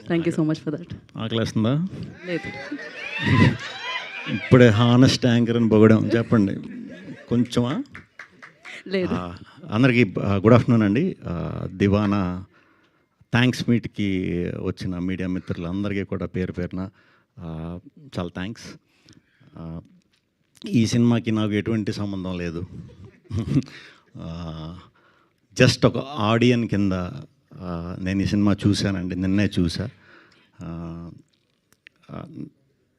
Thank you so much for that. ఆకలేస్తుందా? లేదు, ఇప్పుడే హానెస్ట్ యాంకర్ అని పొగడం చెప్పండి కొంచెమా? లేదు. అందరికీ గుడ్ ఆఫ్టర్నూన్ అండి. దివానా థ్యాంక్స్ మీట్కి వచ్చిన మీడియా మిత్రులందరికీ కూడా పేరు పేరున చాలా థ్యాంక్స్. ఈ సినిమాకి నాకు ఎటువంటి సంబంధం లేదు. జస్ట్ ఒక ఆడియన్ కింద నేను ఈ సినిమా చూశానండి, నిన్నే చూసా.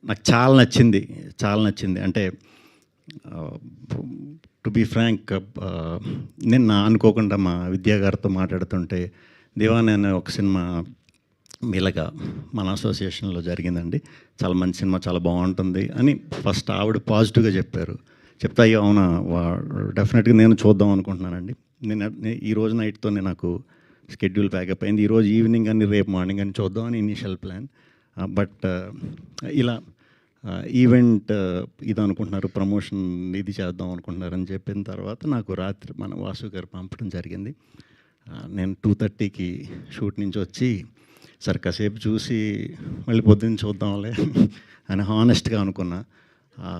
నాకు చాలా నచ్చింది. అంటే టు బీ ఫ్రాంక్, నిన్న అనుకోకుండా మా విద్యా గారితో మాట్లాడుతుంటే దివాని అనే ఒక సినిమా మీలాగా మన అసోసియేషన్లో జరిగిందండి, చాలా మంచి సినిమా, చాలా బాగుంటుంది అని ఫస్ట్ ఆవిడ పాజిటివ్గా చెప్పారు. చెప్తా అయ్యో అవునా, డెఫినెట్గా నేను చూద్దాం అనుకుంటున్నానండి. ఈ రోజు నైట్తోనే నాకు షెడ్యూల్ ప్యాకప్ అయింది. ఈరోజు ఈవినింగ్ అని రేపు మార్నింగ్ అని చూద్దామని ఇనీషియల్ ప్లాన్. బట్ ఇలా ఈవెంట్ ఇది అనుకుంటున్నారు, ప్రమోషన్ ఇది చేద్దాం అనుకుంటున్నారు అని చెప్పిన తర్వాత నాకు రాత్రి మన వాసు గారు పంపడం జరిగింది. నేను 2:30కి షూట్ నుంచి వచ్చి సరే కాసేపు చూసి మళ్ళీ పొద్దున్న చూద్దాంలే అని హానెస్ట్గా అనుకున్నా.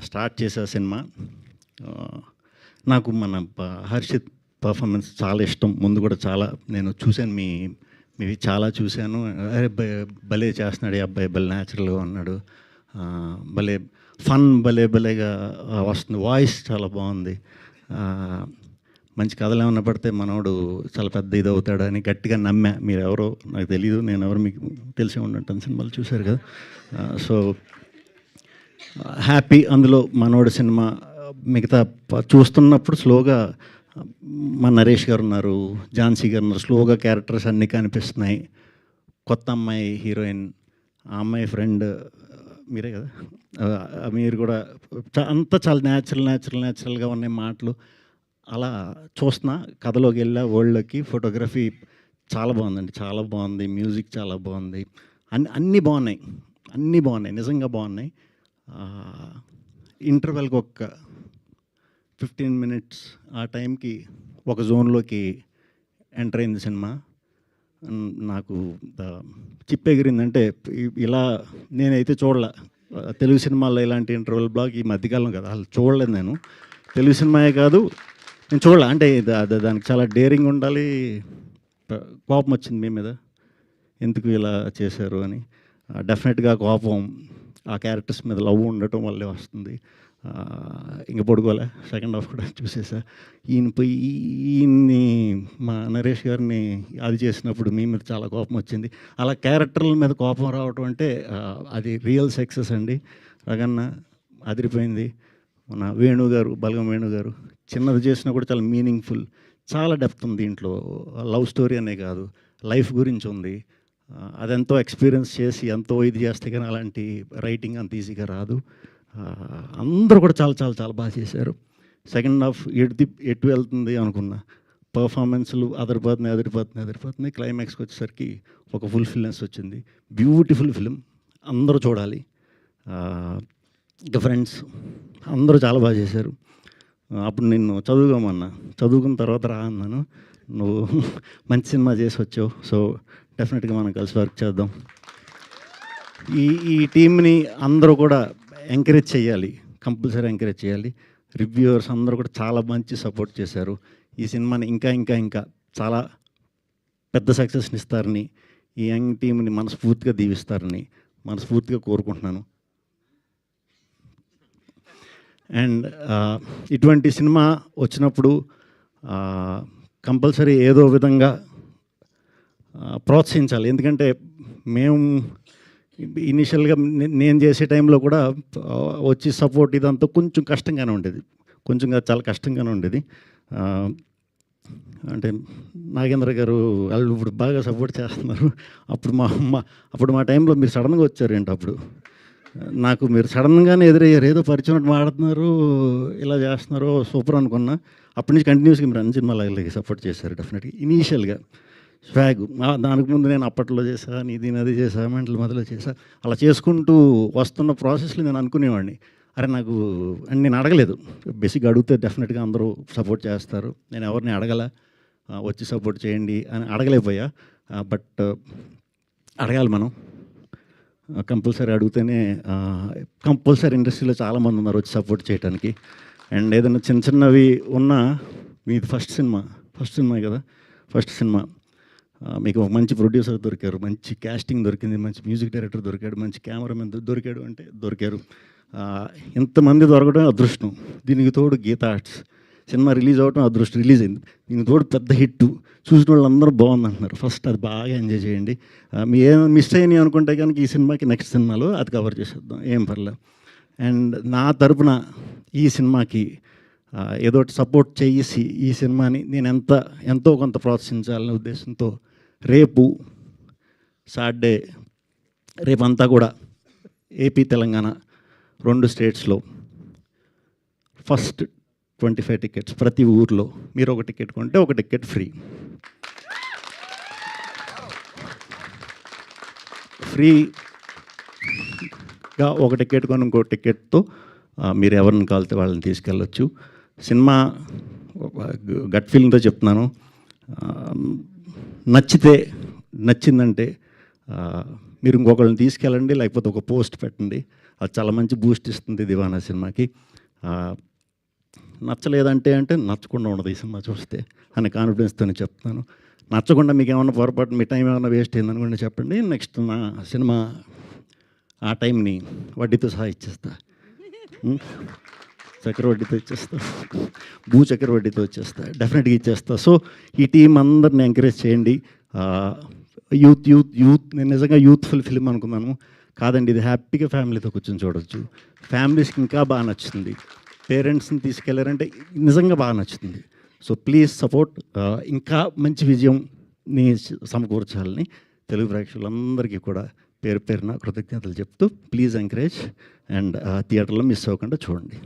స్టార్ట్ చేసే సినిమా. నాకు మన హర్షిత్ పర్ఫార్మెన్స్ చాలా ఇష్టం. ముందు కూడా చాలా నేను చూశాను, మీవి చాలా చూశాను. అరే భలే చేస్తున్నాడు ఈ అబ్బాయి, భలే న్యాచురల్గా ఉన్నాడు, భలే ఫన్ భలేగా వస్తుంది, వాయిస్ చాలా బాగుంది, మంచి కథలు ఏమన్నా పడితే మనోడు చాలా పెద్ద ఇది అవుతాడని గట్టిగా నమ్మా. మీరు ఎవరో నాకు తెలియదు, నేను ఎవరు మీకు తెలిసే ఉండంటాను, సినిమాలు చూశారు కదా. So happy. అందులో మనోడు సినిమా మిగతా చూస్తున్నప్పుడు స్లోగా మా నరేష్ గారు ఉన్నారు, ఝాన్సీ గారు ఉన్నారు, స్లోగా క్యారెక్టర్స్ అన్నీ కనిపిస్తున్నాయి. కొత్త అమ్మాయి హీరోయిన్, ఆ అమ్మాయి ఫ్రెండ్ మీరే కదా, మీరు కూడా అంతా చాలా న్యాచురల్గా ఉన్నాయి మాటలు. అలా చూస్తున్నా, కథలోకి వెళ్ళా, వరల్డ్లోకి. ఫోటోగ్రఫీ చాలా బాగుందండి, చాలా బాగుంది, మ్యూజిక్ చాలా బాగుంది, అన్నీ బాగున్నాయి, నిజంగా బాగున్నాయి. ఇంటర్వెల్కి ఒక 15 minutes ఆ టైంకి ఒక జోన్లోకి ఎంటర్ అయింది సినిమా. నాకు చిప్ ఎగిరిందంటే ఇలా నేనైతే చూడలే తెలుగు సినిమాల్లో ఇలాంటి ఇంటర్వెల్ బ్లాక్ ఈ మధ్యకాలం కదా, అసలు చూడలేదు నేను. తెలుగు సినిమాయే కాదు నేను చూడలే. అంటే దానికి చాలా డేరింగ్ ఉండాలి. కోపం వచ్చింది మీ మీద, ఎందుకు ఇలా చేశారు అని. డెఫినెట్గా కోపం ఆ క్యారెక్టర్స్ మీద లవ్ ఉండటం వల్లే వస్తుంది. ఇంక పడుకోలే, సెకండ్ హాఫ్ కూడా చూసేసా. ఈయన్ని మా నరేష్ గారిని అది చేసినప్పుడు మీ మీద చాలా కోపం వచ్చింది. అలా క్యారెక్టర్ల మీద కోపం రావటం అంటే అది రియల్ సక్సెస్ అండి. రగన్న అదిరిపోయింది. మన వేణుగారు, బలగం వేణుగారు చిన్నది చేసినా కూడా చాలా మీనింగ్ఫుల్, చాలా డెప్త్ ఉంది దీంట్లో. లవ్ స్టోరీ అనే కాదు, లైఫ్ గురించి ఉంది. అదెంతో ఎక్స్పీరియన్స్ చేసి ఎంతో ఇది చేస్తే కానీ అలాంటి రైటింగ్ అంత ఈజీగా రాదు. అందరూ కూడా చాలా బాగా చేశారు. సెకండ్ హాఫ్ ఎటు వెళ్తుంది అనుకున్నా, పర్ఫార్మెన్స్లు అదిరిపోతున్నాయి. క్లైమాక్స్కి వచ్చేసరికి ఒక ఫుల్ఫిల్నెస్ వచ్చింది. బ్యూటిఫుల్ ఫిలిం, అందరూ చూడాలి. ఇక ఫ్రెండ్స్ అందరూ చాలా బాగా చేశారు. అప్పుడు నిన్ను చదువుకున్న తర్వాత రా అన్నాను, నువ్వు మంచి సినిమా చేసి వచ్చావు. సో డెఫినెట్గా మనం కలిసి వర్క్ చేద్దాం. ఈ టీంని అందరూ కూడా ఎంకరేజ్ చేయాలి, కంపల్సరీ ఎంకరేజ్ చేయాలి. రివ్యూవర్స్ అందరూ కూడా చాలా మంచి సపోర్ట్ చేశారు. ఈ సినిమాని ఇంకా చాలా పెద్ద సక్సెస్ని ఇస్తారని, ఈ యంగ్ టీంని మనస్ఫూర్తిగా దీవిస్తారని మనస్ఫూర్తిగా కోరుకుంటున్నాను. అండ్ ఇటువంటి సినిమా వచ్చినప్పుడు కంపల్సరీ ఏదో విధంగా ప్రోత్సహించాలి. ఎందుకంటే మేము ఇనిషియల్గా నేను చేసే టైంలో కూడా వచ్చి సపోర్ట్ ఇదంతా కొంచెం కష్టంగానే ఉండేది, చాలా కష్టంగానే ఉండేది. అంటే నాగేంద్ర గారు వాళ్ళు ఇప్పుడు బాగా సపోర్ట్ చేస్తున్నారు. అప్పుడు మా టైంలో మీరు సడన్గా వచ్చారేంటి, అప్పుడు నాకు మీరు సడన్గానే ఎదురయ్యారు, ఏదో పరిచయం మాడుతున్నారు, ఇలా చేస్తున్నారు, సూపర్ అనుకున్నా. అప్పటి నుంచి కంటిన్యూస్గా మీరు అన్ని సినిమాలకి సపోర్ట్ చేశారు. డెఫినెట్గా ఇనీషియల్గా స్వాగ్ దానికి ముందు నేను అప్పట్లో చేశా, అది చేశా, మెంటల్ మొదలు చేశా. అలా చేసుకుంటూ వస్తున్న ప్రాసెస్లో నేను అనుకునేవాడిని, అరే నాకు అని నేను అడగలేదు. బేసిక్గా అడిగితే డెఫినెట్గా అందరూ సపోర్ట్ చేస్తారు, నేను ఎవరిని అడగల, వచ్చి సపోర్ట్ చేయండి అని అడగలేకపోయా. బట్ అడగాలి మనం, కంపల్సరీ అడిగితేనే కంపల్సరీ ఇండస్ట్రీలో చాలామంది ఉన్నారు వచ్చి సపోర్ట్ చేయడానికి. అండ్ ఏదైనా చిన్న చిన్నవి ఉన్నా మీది ఫస్ట్ సినిమా కదా, ఫస్ట్ సినిమా మీకు ఒక మంచి ప్రొడ్యూసర్ దొరికారు, మంచి క్యాస్టింగ్ దొరికింది, మంచి మ్యూజిక్ డైరెక్టర్ దొరికాడు, మంచి కెమెరామెన్ దొరికారు. ఇంతమంది దొరకడం అదృష్టం. దీనికి తోడు గీతా ఆర్ట్స్ సినిమా రిలీజ్ అవ్వడం అదృష్టం, రిలీజ్ అయింది. దీనికి తోడు పెద్ద హిట్, చూసిన వాళ్ళందరూ బాగుంది అంటున్నారు. ఫస్ట్ అది బాగా ఎంజాయ్ చేయండి. మీ ఏమైనా మిస్ అయినాయి అనుకుంటే కనుక ఈ సినిమాకి నెక్స్ట్ సినిమాలో అది కవర్ చేసేద్దాం, ఏం పర్లేదు. అండ్ నా తరపున ఈ సినిమాకి ఏదో సపోర్ట్ చేసి ఈ సినిమాని నేను ఎంతో కొంత ప్రోత్సహించాలనే ఉద్దేశంతో రేపు సాటర్డే రేపంతా కూడా ఏపీ తెలంగాణ 2 స్టేట్స్లో ఫస్ట్ 25 టికెట్స్ ప్రతి ఊర్లో మీరు ఒక టికెట్ కొంటే ఒక టికెట్ ఫ్రీగా ఒక టికెట్ కొని ఇంకో టికెట్తో మీరు ఎవరిని కాలితే వాళ్ళని తీసుకెళ్ళొచ్చు. సినిమా గట్ ఫీలింగ్తో చెప్తున్నాను. నచ్చిందంటే మీరు ఇంకొకళ్ళని తీసుకెళ్ళండి, లేకపోతే ఒక పోస్ట్ పెట్టండి. అది చాలా మంచి బూస్ట్ ఇస్తుంది దివానా సినిమాకి. నచ్చలేదంటే నచ్చకుండా ఉండదు ఈ సినిమా చూస్తే అని కాన్ఫిడెన్స్తోనే చెప్తున్నాను. నచ్చకుండా మీకు ఏమన్నా పొరపాటు మీ టైం ఏమైనా వేస్ట్ అయిందనుకుంటే చెప్పండి. నెక్స్ట్ నా సినిమా ఆ టైంని వడ్డీతో సహా ఇచ్చేస్తా, చక్రవడ్డీతో ఇచ్చేస్తా, చక్రవడ్డీతో వచ్చేస్తా, డెఫినెట్గా ఇచ్చేస్తా. సో ఈ టీం అందరిని ఎంకరేజ్ చేయండి. యూత్ నేను నిజంగా యూత్ఫుల్ ఫిలిం అనుకున్నాను, కాదండి ఇది హ్యాపీగా ఫ్యామిలీతో కూర్చొని చూడవచ్చు. ఫ్యామిలీస్కి ఇంకా బాగా నచ్చుతుంది. పేరెంట్స్ని తీసుకెళ్లారంటే నిజంగా బాగా నచ్చుతుంది. So please support. ఇంకా మంచి విజయంని సమకూర్చాలని తెలుగు ప్రేక్షకులందరికీ కూడా పేరు పేరున కృతజ్ఞతలు చెప్తూ ప్లీజ్ ఎంకరేజ్ అండ్ థియేటర్లో మిస్ అవ్వకుండా చూడండి.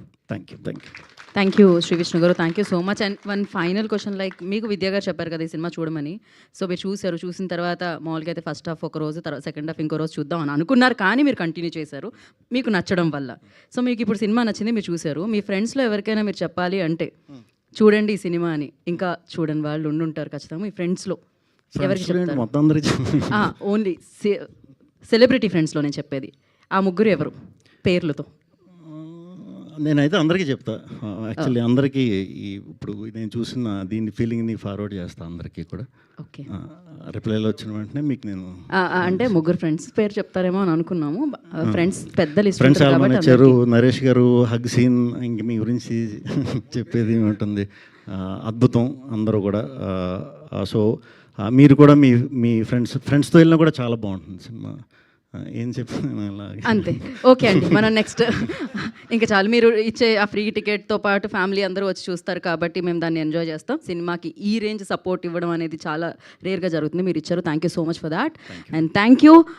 థ్యాంక్ యూ శ్రీ విష్ణు గారు, thank you so much. And one final question, like మీకు విద్యా గారు చెప్పారు కదా ఈ సినిమా చూడమని. సో మీరు చూసిన తర్వాత మామూలుగా అయితే ఫస్ట్ హాఫ్ ఒక రోజు, తర్వాత సెకండ్ హాఫ్ ఇంకో రోజు చూద్దాం అని అనుకున్నారు, కానీ మీరు కంటిన్యూ చేశారు మీకు నచ్చడం వల్ల. సో మీకు ఇప్పుడు సినిమా నచ్చింది, మీరు చూశారు. మీ ఫ్రెండ్స్లో ఎవరికైనా మీరు చెప్పాలి అంటే చూడండి ఈ సినిమా అని, ఇంకా చూడండి వాళ్ళు ఉండుంటారు ఖచ్చితంగా, మీ ఫ్రెండ్స్లో ఎవరికి చెప్తారు? ఓన్లీ సెలబ్రిటీ ఫ్రెండ్స్లో నేను చెప్పేది. ఆ ముగ్గురు ఎవరు పేర్లతో? నేనైతే అందరికీ చెప్తా. యాక్చువల్లీ అందరికీ ఇప్పుడు నేను చూసిన దీని ఫీలింగ్ని ఫార్వర్డ్ చేస్తాను అందరికీ కూడా. ఓకే, రిప్లైలో వచ్చిన వెంటనే మీకు నేను అంటే ముగ్గురు ఫ్రెండ్స్ పేరు చెప్తారేమో అని అనుకున్నాము. ఫ్రెండ్స్ పెద్ద లిస్ట్ ఫ్రెండ్స్ ఆల్మన్ ఇచ్చారు. నరేష్ గారు హగ్ సీన్ ఇంక మీ గురించి చెప్పేది ఉంటుంది, అద్భుతం అందరూ కూడా. సో మీరు కూడా మీ ఫ్రెండ్స్తో వెళ్ళినా కూడా చాలా బాగుంటుంది సినిమా. ఏం చెప్పాను అలాగే అంతే. ఓకే అండి, మనం నెక్స్ట్ ఇంకా చాలు. మీరు ఇచ్చే ఆ ఫ్రీ టికెట్తో పాటు ఫ్యామిలీ అందరూ వచ్చి చూస్తారు కాబట్టి మేము దాన్ని ఎంజాయ్ చేస్తాం. సినిమాకి ఈ రేంజ్ సపోర్ట్ ఇవ్వడం అనేది చాలా రేర్గా జరుగుతుంది, మీరు ఇచ్చారు. Thank you so much for that and thank you.